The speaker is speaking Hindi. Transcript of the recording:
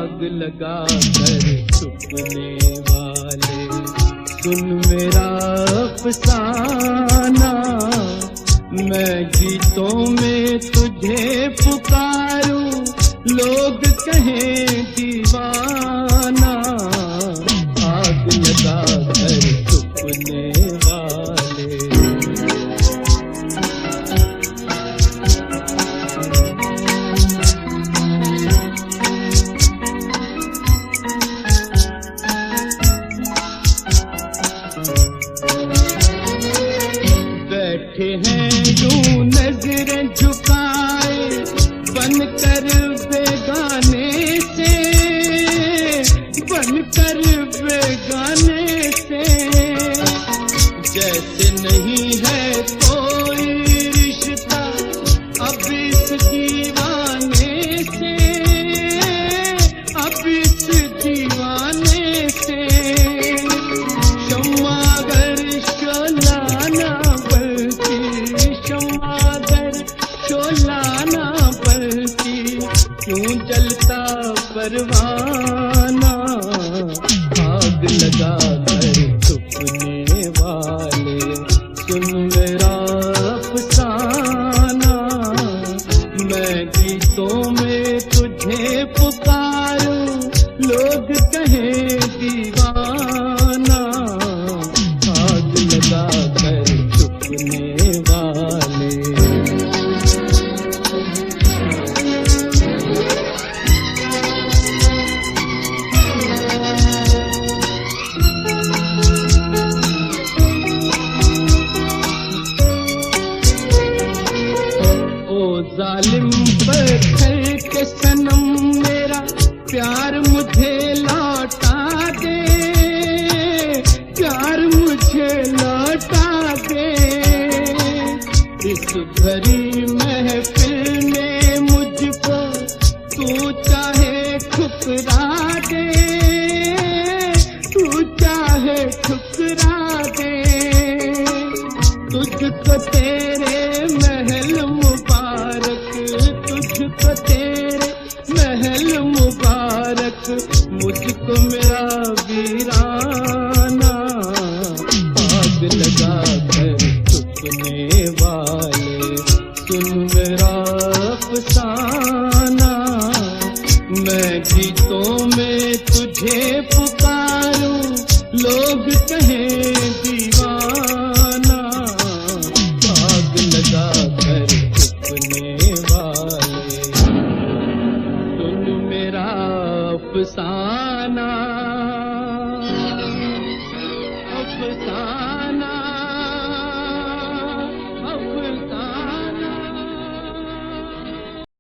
आग लगा कर छुपने वाले, सुन मेरा अफसाना। मैं गीतों में तुझे पुकारूं, लोग कहें दीवाना। आग लगा कर छुपने वाले। बैठे हैं यूं नजरें झुकाए, बनकर बेगाने से, बनकर बेगाने से। जैसे नहीं है कोई रिश्ता अब इस दीवाने से, अब इस दीवाने से। शम्मा अगर शोलाना बलती, शम्मा अगर शोलाना बलती, क्यों जलता परवाना। आग लगा कर छुपने वाले, सुन मेरा अफसाना। मैं गीतों में तुझे पुकारूं, लोग कहें दीवाना। आग लगा कर छुपने वाले। जालिम पत्थर के सनम, मेरा प्यार मुझे लौटा दे, प्यार मुझे लौटा दे। इस भरी महफिल में मुझको तू चाहे ठुकरा दे, तू चाहे ठुकरा दे। तुझको तेरे महल मुबारक, तुझको तेरे महल मुबारक, मुझको मेरा वीराना। आग लगा कर छुपने वाले, सुन मेरा अफसाना। मैं गीतों में तुझे पुकारूं, लोग कहें दीवाना। आग लगा कर छुपने वाले, सुन मेरा अफसाना, अफसाना।